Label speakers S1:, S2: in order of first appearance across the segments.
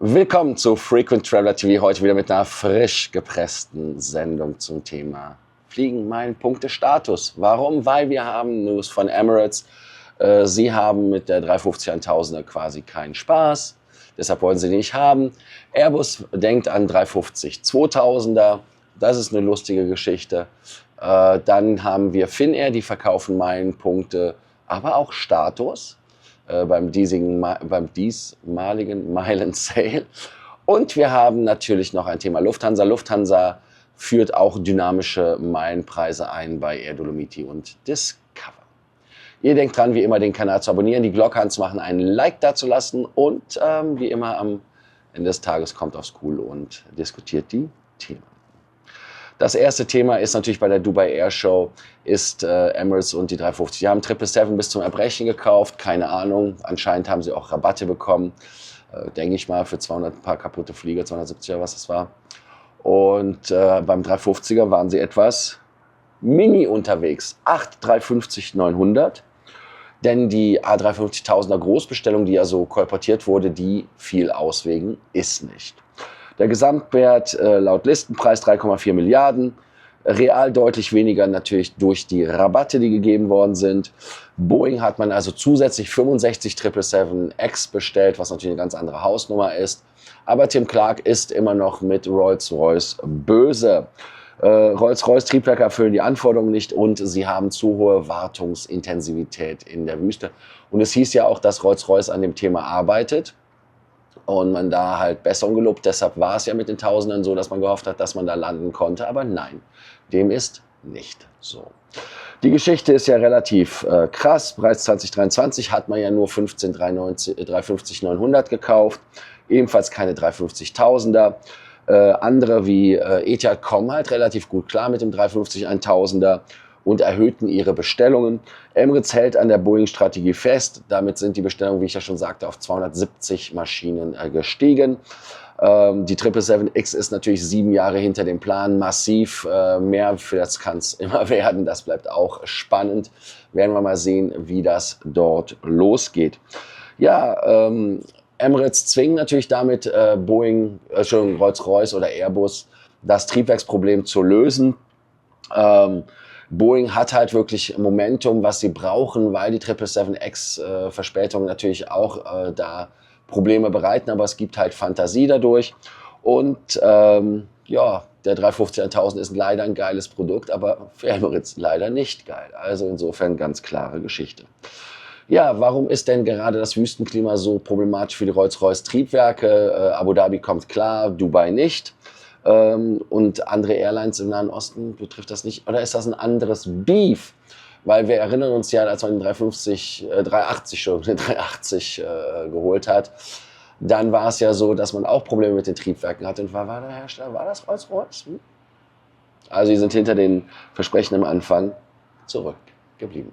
S1: Willkommen zu Frequent Traveler TV, heute wieder mit einer frisch gepressten Sendung zum Thema Fliegen, Meilen, Punkte, Status. Warum? Weil wir haben News von Emirates. Sie haben mit der 350-1000er quasi keinen Spaß, deshalb wollen sie die nicht haben. Airbus denkt an 350-2000er, das ist eine lustige Geschichte. Dann haben wir Finnair, die verkaufen Meilen, Punkte, aber auch Status. Beim diesmaligen Meilen-Sale. Und wir haben natürlich noch ein Thema Lufthansa. Lufthansa führt auch dynamische Meilenpreise ein bei Air Dolomiti und Discover. Ihr denkt dran, wie immer, den Kanal zu abonnieren, die Glocke anzumachen, einen Like dazulassen und wie immer am Ende des Tages kommt aufs Cool und diskutiert die Themen. Das erste Thema ist natürlich bei der Dubai Air Show, ist Emirates und die 350. Die haben 777 bis zum Erbrechen gekauft, keine Ahnung. Anscheinend haben sie auch Rabatte bekommen, denke ich mal, für 200 paar kaputte Flieger, 270er, was das war. Und beim 350er waren sie etwas mini unterwegs, 8 350-900. Denn die A350-1000er Großbestellung, die ja so kolportiert wurde, die fiel aus wegen ist nicht. Der Gesamtwert laut Listenpreis 3,4 Milliarden, real deutlich weniger natürlich durch die Rabatte, die gegeben worden sind. Boeing hat man also zusätzlich 65 777X bestellt, was natürlich eine ganz andere Hausnummer ist. Aber Tim Clark ist immer noch mit Rolls-Royce böse. Rolls-Royce Triebwerke erfüllen die Anforderungen nicht und sie haben zu hohe Wartungsintensivität in der Wüste. Und es hieß ja auch, dass Rolls-Royce an dem Thema arbeitet. Und man da halt Besserung gelobt. Deshalb war es ja mit den Tausenden so, dass man gehofft hat, dass man da landen konnte. Aber nein, dem ist nicht so. Die Geschichte ist ja relativ krass. Bereits 2023 hat man ja nur 15 350-900 gekauft. Ebenfalls keine 350-1000er. Andere wie Etihad kommen halt relativ gut klar mit dem 350-1000er. Und erhöhten ihre Bestellungen. Emirates hält an der Boeing-Strategie fest. Damit sind die Bestellungen, wie ich ja schon sagte, auf 270 Maschinen gestiegen. Die 777X ist natürlich 7 Jahre hinter dem Plan, massiv. Mehr für das kann es immer werden. Das bleibt auch spannend. Werden wir mal sehen, wie das dort losgeht. Ja, Emirates zwingen natürlich damit Rolls-Royce oder Airbus das Triebwerksproblem zu lösen. Boeing hat halt wirklich Momentum, was sie brauchen, weil die 777X Verspätungen natürlich auch da Probleme bereiten, aber es gibt halt Fantasie dadurch. Und ja, der 350-1000 ist leider ein geiles Produkt, aber für Emirates leider nicht geil. Also insofern ganz klare Geschichte. Ja, warum ist denn gerade das Wüstenklima so problematisch für die Rolls-Royce Triebwerke? Abu Dhabi kommt klar, Dubai nicht. Und andere Airlines im Nahen Osten betrifft das nicht? Oder ist das ein anderes Beef? Weil wir erinnern uns ja, als man den 380 geholt hat, dann war es ja so, dass man auch Probleme mit den Triebwerken hatte. Und war der Hersteller, war das Rolls-Royce? Also die sind hinter den Versprechen am Anfang zurückgeblieben.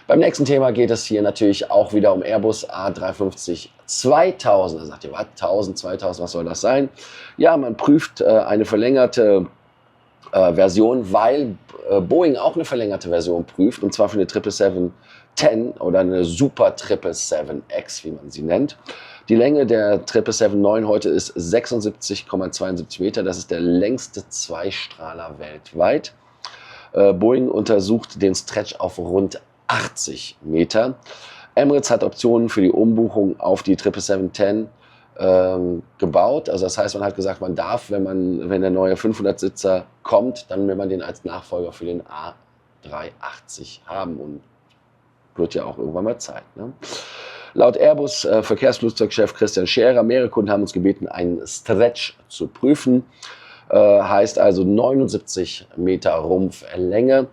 S1: Beim nächsten Thema geht es hier natürlich auch wieder um Airbus A350-2000. Da sagt ihr, was? 1000, 2000, was soll das sein? Ja, man prüft eine verlängerte Version, weil Boeing auch eine verlängerte Version prüft. Und zwar für eine 777-10 oder eine Super 777X, wie man sie nennt. Die Länge der 777-9 heute ist 76,72 Meter. Das ist der längste Zweistrahler weltweit. Boeing untersucht den Stretch auf rund 80 Meter. Emirates hat Optionen für die Umbuchung auf die 777-10 gebaut. Also das heißt, man hat gesagt, man darf, wenn der neue 500-Sitzer kommt, dann will man den als Nachfolger für den A380 haben und wird ja auch irgendwann mal Zeit. Ne? Laut Airbus Verkehrsflugzeugchef Christian Scherer, mehrere Kunden haben uns gebeten, einen Stretch zu prüfen. Heißt also 79 Meter Rumpflänge.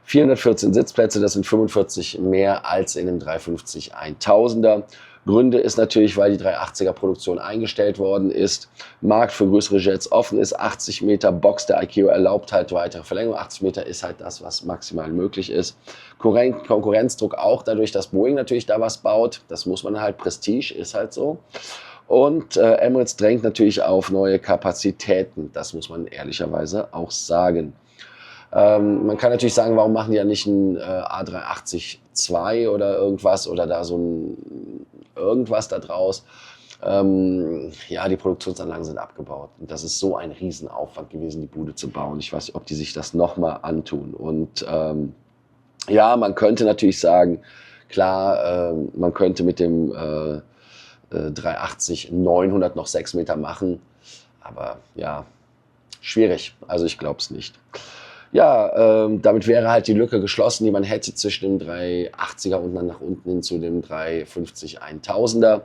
S1: 414 Sitzplätze, das sind 45 mehr als in dem 350-1000er. Gründe ist natürlich, weil die 380er Produktion eingestellt worden ist, Markt für größere Jets offen ist, 80 Meter Box der ICAO erlaubt halt weitere Verlängerung, 80 Meter ist halt das, was maximal möglich ist. Konkurrenzdruck auch dadurch, dass Boeing natürlich da was baut, das muss man halt, Prestige ist halt so. Und Emirates drängt natürlich auf neue Kapazitäten, das muss man ehrlicherweise auch sagen. Man kann natürlich sagen, warum machen die ja nicht ein A380-2 oder irgendwas oder da so ein irgendwas da draus. Ja, die Produktionsanlagen sind abgebaut. Und das ist so ein Riesenaufwand gewesen, die Bude zu bauen. Ich weiß nicht, ob die sich das nochmal antun. Und ja, man könnte natürlich sagen, klar, man könnte mit dem 380 900 noch 6 Meter machen. Aber ja, schwierig. Also ich glaube es nicht. Ja, damit wäre halt die Lücke geschlossen, die man hätte zwischen dem 380er und dann nach unten hin zu dem 350 1000er.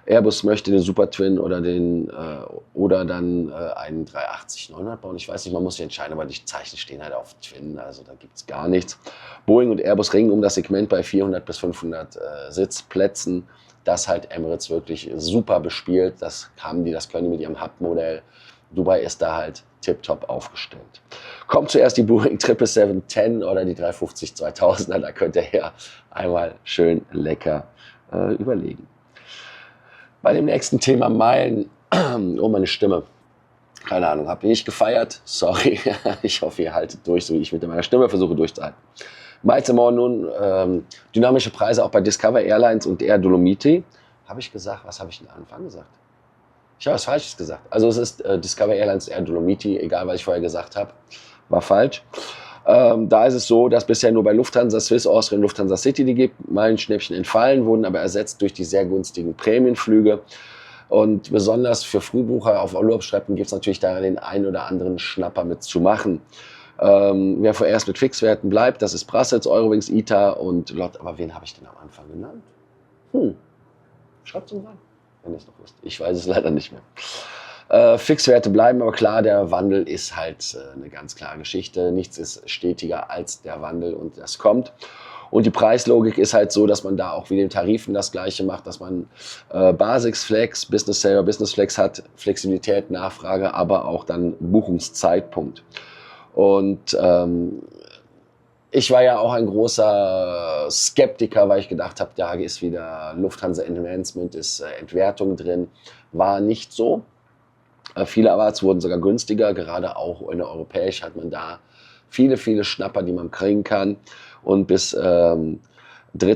S1: Airbus möchte den Super Twin oder dann einen 380 900 bauen. Ich weiß nicht, man muss sich entscheiden, aber die Zeichen stehen halt auf Twin, also da gibt es gar nichts. Boeing und Airbus ringen um das Segment bei 400 bis 500 Sitzplätzen. Das halt Emirates wirklich super bespielt. Das können die mit ihrem Hub-Modell. Dubai ist da halt tipptopp aufgestellt. Kommt zuerst die Boeing 777-10 oder die 350-2000er, da könnt ihr ja einmal schön lecker überlegen. Bei dem nächsten Thema Meilen, oh meine Stimme, keine Ahnung, habt ihr nicht gefeiert? Sorry, ich hoffe ihr haltet durch, so wie ich mit meiner Stimme versuche durchzuhalten. Miles More nun, dynamische Preise auch bei Discover Airlines und Air Dolomiti. Habe ich gesagt, was habe ich denn am Anfang gesagt? Ich habe was Falsches gesagt. Also es ist Discover Airlines, Air Dolomiti, egal was ich vorher gesagt habe, war falsch. Da ist es so, dass bisher nur bei Lufthansa, Swiss, Austrian, Lufthansa City die Meilenschnäppchen entfallen, wurden aber ersetzt durch die sehr günstigen Prämienflüge. Und besonders für Frühbucher auf Urlaubsstrecken gibt es natürlich da den einen oder anderen Schnapper mit zu machen. Wer vorerst mit Fixwerten bleibt, das ist Brussels, Eurowings, ITA und LOT. Aber wen habe ich denn am Anfang genannt? Schreibt es uns rein, wenn ihr es noch wisst. Ich weiß es leider nicht mehr. Fixwerte bleiben, aber klar, der Wandel ist halt eine ganz klare Geschichte. Nichts ist stetiger als der Wandel und das kommt. Und die Preislogik ist halt so, dass man da auch wie den Tarifen das Gleiche macht, dass man Basics Flex, Business Saver, Business Flex hat, Flexibilität, Nachfrage, aber auch dann Buchungszeitpunkt. Und ich war ja auch ein großer Skeptiker, weil ich gedacht habe, da ist wieder Lufthansa Enhancement, ist Entwertung drin. War nicht so. Viele Awards wurden sogar günstiger, gerade auch in der Europäisch hat man da viele, viele Schnapper, die man kriegen kann. Und bis 3.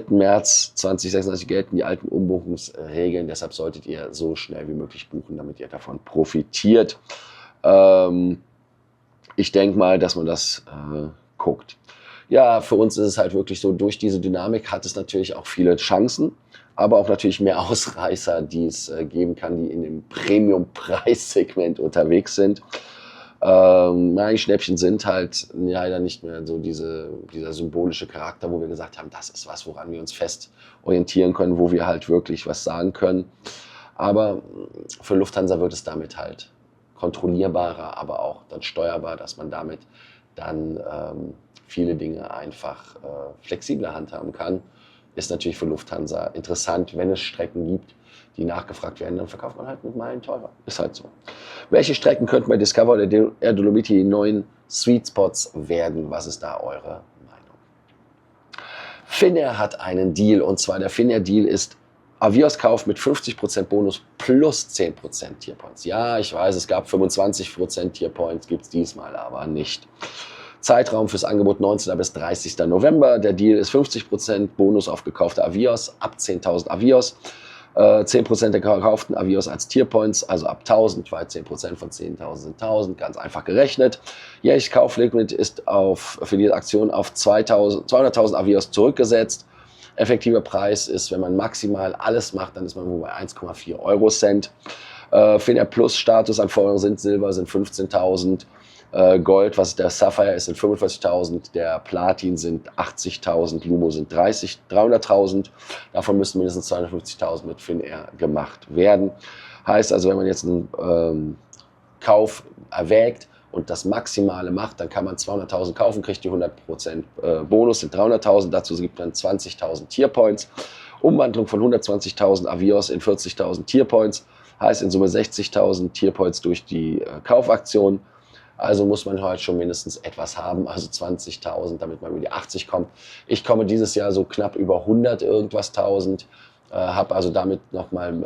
S1: März 2026 gelten die alten Umbuchungsregeln. Deshalb solltet ihr so schnell wie möglich buchen, damit ihr davon profitiert. Ich denke mal, dass man das guckt. Ja, für uns ist es halt wirklich so, durch diese Dynamik hat es natürlich auch viele Chancen, aber auch natürlich mehr Ausreißer, die es geben kann, die in dem Premium-Preissegment unterwegs sind. Meilenschnäppchen sind halt leider nicht mehr so dieser symbolische Charakter, wo wir gesagt haben, das ist was, woran wir uns fest orientieren können, wo wir halt wirklich was sagen können. Aber für Lufthansa wird es damit halt kontrollierbarer, aber auch dann steuerbar, dass man damit dann viele Dinge einfach flexibler handhaben kann. Ist natürlich für Lufthansa interessant, wenn es Strecken gibt, die nachgefragt werden, dann verkauft man halt mit Meilen teurer. Ist halt so. Welche Strecken könnten bei Discover oder Air Dolomiti die neuen Sweet Spots werden? Was ist da eure Meinung? Finnair hat einen Deal, und zwar der Finnair Deal ist Avios-Kauf mit 50% Bonus plus 10% Tierpoints. Ja, ich weiß, es gab 25% Tierpoints, gibt es diesmal aber nicht. Zeitraum fürs Angebot 19. bis 30. November. Der Deal ist 50% Bonus auf gekaufte Avios, ab 10.000 Avios. 10% der gekauften Avios als Tierpoints, also ab 1000, weil 10% von 10.000 sind 1000, ganz einfach gerechnet. Jährlich Kauflimit ist für die Aktion auf 200.000 Avios zurückgesetzt. Effektiver Preis ist, wenn man maximal alles macht, dann ist man wohl bei 1,4 Eurocent. Finnair Plus Status an Vorderung sind Silber, sind 15.000. Gold, was der Sapphire ist, sind 45.000, der Platin sind 80.000, Lumo sind 300.000. Davon müssen mindestens 250.000 mit Finnair gemacht werden. Heißt also, wenn man jetzt einen Kauf erwägt und das Maximale macht, dann kann man 200.000 kaufen, kriegt die 100% Bonus, sind 300.000. Dazu gibt man 20.000 Tierpoints. Umwandlung von 120.000 Avios in 40.000 Tierpoints, heißt in Summe 60.000 Tierpoints durch die Kaufaktion. Also muss man halt schon mindestens etwas haben, also 20.000, damit man über die 80 kommt. Ich komme dieses Jahr so knapp über 100 irgendwas 1000, habe also damit nochmal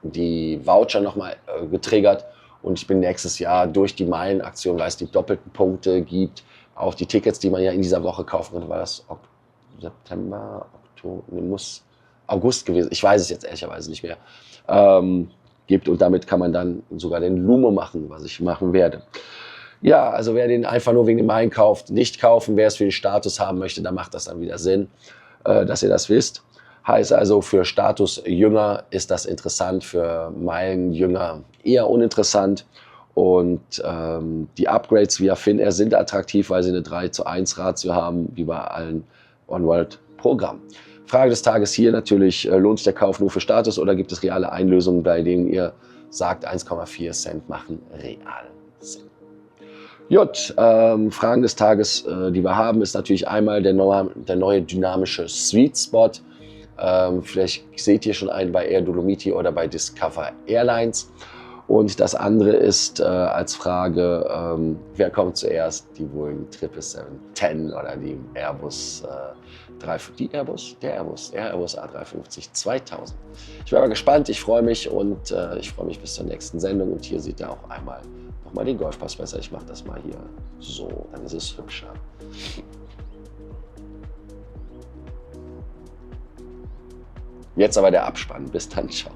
S1: die Voucher nochmal getriggert und ich bin nächstes Jahr durch die Meilenaktion, weil es die doppelten Punkte gibt, auch die Tickets, die man ja in dieser Woche kaufen kann, war das September, Oktober, August gewesen, ich weiß es jetzt ehrlicherweise nicht mehr, gibt. Und damit kann man dann sogar den Lumo machen, was ich machen werde. Ja, also wer den einfach nur wegen dem Meilen kauft, nicht kaufen. Wer es für den Status haben möchte, dann macht das dann wieder Sinn, dass ihr das wisst. Heißt also, für Statusjünger ist das interessant, für Meilenjünger eher uninteressant. Und die Upgrades via Finnair sind attraktiv, weil sie eine 3:1 Ratio haben, wie bei allen Oneworld-Programmen. Frage des Tages hier natürlich, lohnt sich der Kauf nur für Status oder gibt es reale Einlösungen, bei denen ihr sagt, 1,4 Cent machen real Sinn? Gut, Fragen des Tages, die wir haben, ist natürlich einmal der neue dynamische Sweet Spot. Vielleicht seht ihr schon einen bei Air Dolomiti oder bei Discover Airlines. Und das andere ist als Frage, wer kommt zuerst, die Boeing 777-10 oder die Airbus, der Airbus A350-2000. Ich bin aber gespannt, ich freue mich und ich freue mich bis zur nächsten Sendung. Und hier seht ihr auch einmal nochmal den Golfpass besser. Ich mache das mal hier so, dann ist es hübscher. Jetzt aber der Abspann. Bis dann, ciao.